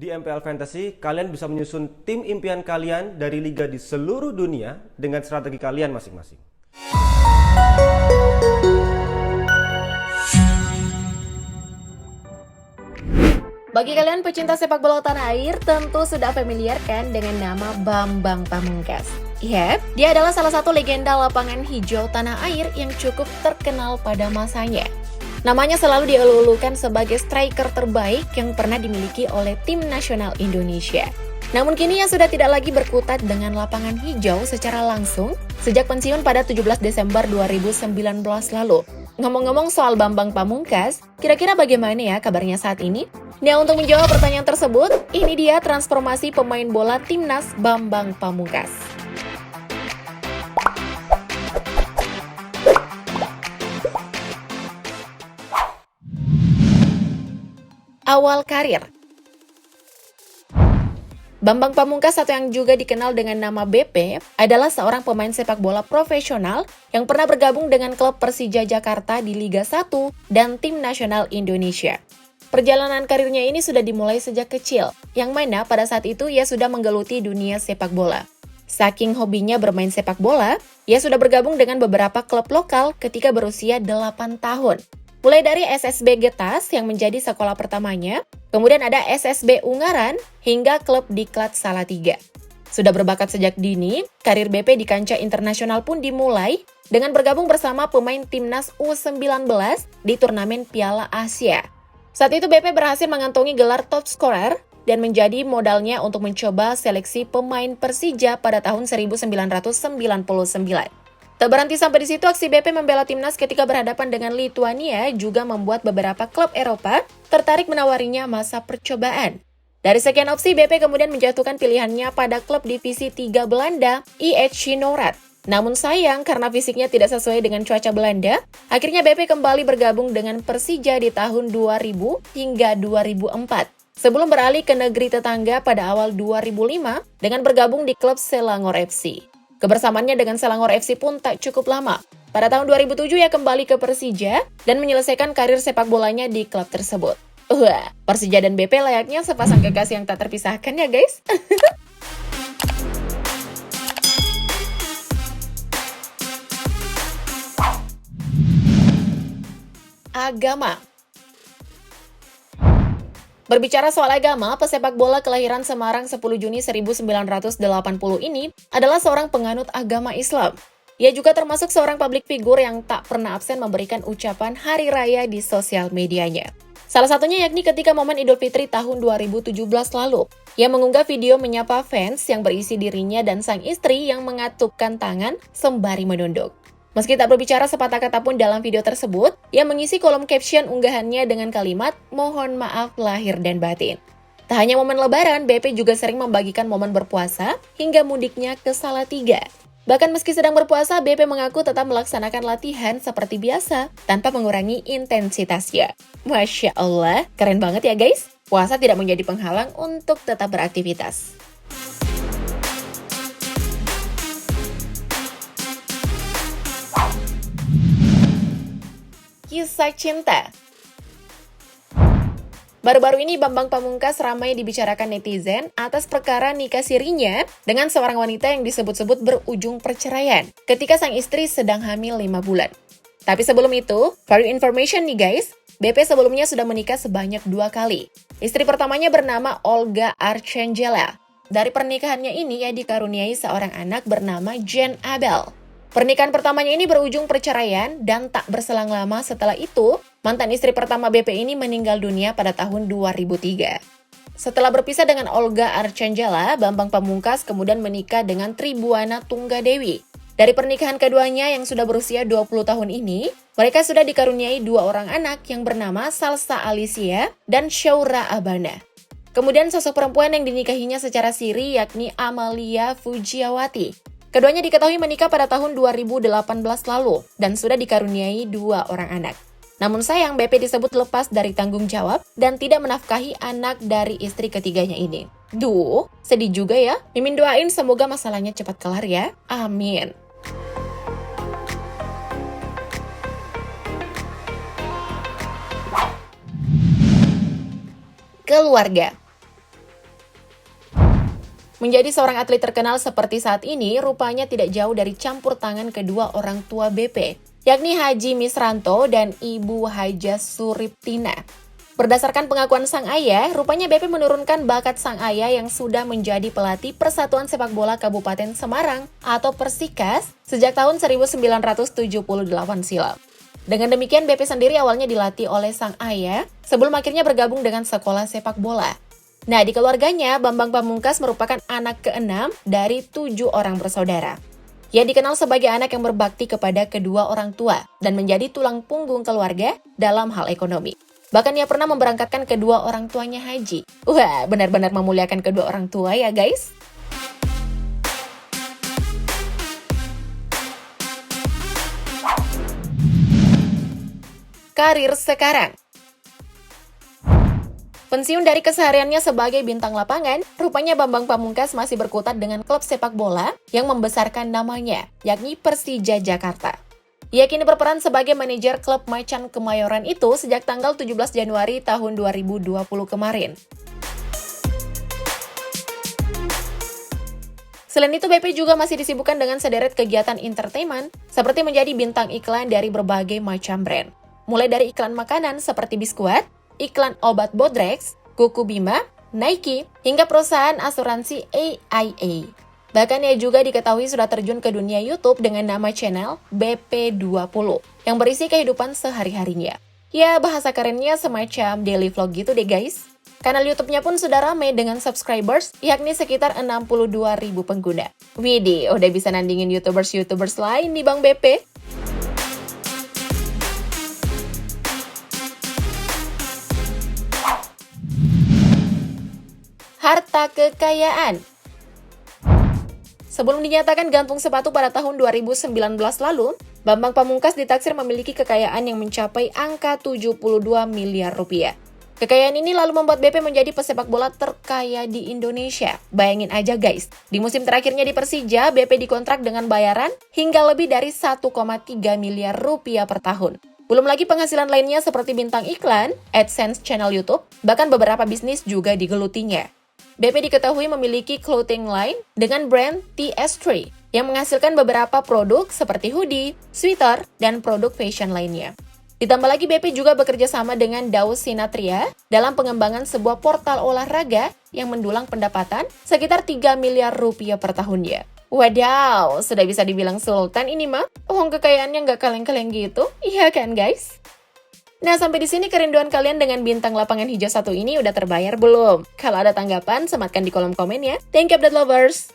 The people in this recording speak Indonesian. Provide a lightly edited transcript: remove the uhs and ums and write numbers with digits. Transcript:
Di MPL Fantasy, kalian bisa menyusun tim impian kalian dari liga di seluruh dunia dengan strategi kalian masing-masing. Bagi kalian pecinta sepak bola tanah air, tentu sudah familiar kan dengan nama Bambang Pamungkas. Yap, dia adalah salah satu legenda lapangan hijau tanah air yang cukup terkenal pada masanya. Namanya selalu dielulukan sebagai striker terbaik yang pernah dimiliki oleh tim nasional Indonesia. Namun kini ia sudah tidak lagi berkutat dengan lapangan hijau secara langsung sejak pensiun pada 17 Desember 2019 lalu. Ngomong-ngomong soal Bambang Pamungkas, kira-kira bagaimana ya kabarnya saat ini? Nah, untuk menjawab pertanyaan tersebut, ini dia transformasi pemain bola timnas Bambang Pamungkas. Awal karir. Bambang Pamungkas atau yang juga dikenal dengan nama BP adalah seorang pemain sepak bola profesional yang pernah bergabung dengan klub Persija Jakarta di Liga 1 dan tim nasional Indonesia. Perjalanan karirnya ini sudah dimulai sejak kecil, yang mana pada saat itu ia sudah menggeluti dunia sepak bola. Saking hobinya bermain sepak bola, ia sudah bergabung dengan beberapa klub lokal ketika berusia 8 tahun. Mulai dari SSB Getas yang menjadi sekolah pertamanya, kemudian ada SSB Ungaran, hingga klub Diklat Salatiga. Sudah berbakat sejak dini, karir BP di kancah internasional pun dimulai dengan bergabung bersama pemain timnas U19 di turnamen Piala Asia. Saat itu BP berhasil mengantongi gelar top scorer dan menjadi modalnya untuk mencoba seleksi pemain Persija pada tahun 1999. Tak berhenti sampai di situ, aksi BP membela timnas ketika berhadapan dengan Lituania juga membuat beberapa klub Eropa tertarik menawarinya masa percobaan. Dari sekian opsi, BP kemudian menjatuhkan pilihannya pada klub divisi 3 Belanda, IHC Noord. Namun sayang, karena fisiknya tidak sesuai dengan cuaca Belanda, akhirnya BP kembali bergabung dengan Persija di tahun 2000 hingga 2004. Sebelum beralih ke negeri tetangga pada awal 2005 dengan bergabung di klub Selangor FC. Kebersamaannya dengan Selangor FC pun tak cukup lama. Pada tahun 2007 ia kembali ke Persija dan menyelesaikan karir sepak bolanya di klub tersebut. Wah, Persija dan BP layaknya sepasang kekasih yang tak terpisahkan ya guys. Agama. Berbicara soal agama, pesepak bola kelahiran Semarang 10 Juni 1980 ini adalah seorang penganut agama Islam. Ia juga termasuk seorang publik figur yang tak pernah absen memberikan ucapan hari raya di sosial medianya. Salah satunya yakni ketika momen Idul Fitri tahun 2017 lalu. Ia mengunggah video menyapa fans yang berisi dirinya dan sang istri yang mengatupkan tangan sembari menunduk. Meski tak berbicara sepatah kata pun dalam video tersebut, ia mengisi kolom caption unggahannya dengan kalimat, "Mohon maaf lahir dan batin." Tak hanya momen lebaran, BP juga sering membagikan momen berpuasa hingga mudiknya ke Salatiga. Bahkan meski sedang berpuasa, BP mengaku tetap melaksanakan latihan seperti biasa, tanpa mengurangi intensitasnya. Masya Allah, keren banget ya guys. Puasa tidak menjadi penghalang untuk tetap beraktivitas. Kisah cinta. Baru-baru ini Bambang Pamungkas ramai dibicarakan netizen atas perkara nikah sirinya dengan seorang wanita yang disebut-sebut berujung perceraian ketika sang istri sedang hamil 5 bulan. Tapi sebelum itu, for your information nih guys, BP sebelumnya sudah menikah sebanyak 2 kali. Istri pertamanya bernama Olga Archangela. Dari pernikahannya ini ia dikaruniai seorang anak bernama Jen Abel. Pernikahan pertamanya ini berujung perceraian dan tak berselang lama setelah itu, mantan istri pertama BP ini meninggal dunia pada tahun 2003. Setelah berpisah dengan Olga Archangela, Bambang Pamungkas kemudian menikah dengan Tribuana Tunggadewi. Dari pernikahan keduanya yang sudah berusia 20 tahun ini, mereka sudah dikaruniai 2 orang anak yang bernama Salsa Alicia dan Syaura Abana. Kemudian sosok perempuan yang dinikahinya secara siri yakni Amalia Fujiawati. Keduanya diketahui menikah pada tahun 2018 lalu dan sudah dikaruniai 2 orang anak. Namun sayang, BP disebut lepas dari tanggung jawab dan tidak menafkahi anak dari istri ketiganya ini. Duh, sedih juga ya. Mimin doain semoga masalahnya cepat kelar ya. Amin. Keluarga. Menjadi seorang atlet terkenal seperti saat ini, rupanya tidak jauh dari campur tangan kedua orang tua BP, yakni Haji Misranto dan Ibu Haja Suriptina. Berdasarkan pengakuan sang ayah, rupanya BP menurunkan bakat sang ayah yang sudah menjadi pelatih Persatuan Sepak Bola Kabupaten Semarang atau Persikas sejak tahun 1978 silam. Dengan demikian, BP sendiri awalnya dilatih oleh sang ayah sebelum akhirnya bergabung dengan sekolah sepak bola. Nah, di keluarganya, Bambang Pamungkas merupakan anak ke-6 dari 7 orang bersaudara. Ia dikenal sebagai anak yang berbakti kepada kedua orang tua dan menjadi tulang punggung keluarga dalam hal ekonomi. Bahkan ia pernah memberangkatkan kedua orang tuanya haji. Wah, benar-benar memuliakan kedua orang tua ya guys. Karir sekarang. Pensiun dari kesehariannya sebagai bintang lapangan, rupanya Bambang Pamungkas masih berkutat dengan klub sepak bola yang membesarkan namanya, yakni Persija Jakarta. Ia kini berperan sebagai manajer klub Macan Kemayoran itu sejak tanggal 17 Januari tahun 2020 kemarin. Selain itu, BP juga masih disibukkan dengan sederet kegiatan entertainment, seperti menjadi bintang iklan dari berbagai macam brand. Mulai dari iklan makanan seperti biskuit, iklan obat Bodrex, Kuku Bima, Nike, hingga perusahaan asuransi AIA. Bahkan ia juga diketahui sudah terjun ke dunia YouTube dengan nama channel BP20 yang berisi kehidupan sehari-harinya. Ya, bahasa kerennya semacam daily vlog gitu deh guys. Kanal YouTube-nya pun sudah ramai dengan subscribers, yakni sekitar 62.000 pengguna. Widih, udah bisa nandingin YouTubers lain nih Bang BP. Harta kekayaan. Sebelum dinyatakan gantung sepatu pada tahun 2019 lalu, Bambang Pamungkas ditaksir memiliki kekayaan yang mencapai angka 72 miliar rupiah. Kekayaan ini lalu membuat BP menjadi pesepak bola terkaya di Indonesia. Bayangin aja guys, di musim terakhirnya di Persija, BP dikontrak dengan bayaran hingga lebih dari 1,3 miliar rupiah per tahun. Belum lagi penghasilan lainnya seperti bintang iklan, AdSense channel YouTube, bahkan beberapa bisnis juga digelutinya. BP diketahui memiliki clothing line dengan brand TS3 yang menghasilkan beberapa produk seperti hoodie, sweater, dan produk fashion lainnya. Ditambah lagi BP juga bekerja sama dengan Daus Sinatria dalam pengembangan sebuah portal olahraga yang mendulang pendapatan sekitar 3 miliar rupiah per tahunnya. Wadaw, sudah bisa dibilang sultan ini mah. Uang kekayaannya nggak kaleng-kaleng gitu, iya kan guys? Nah, sampai di sini kerinduan kalian dengan bintang lapangan hijau satu ini udah terbayar belum? Kalau ada tanggapan, sematkan di kolom komen ya. Thank you, update lovers!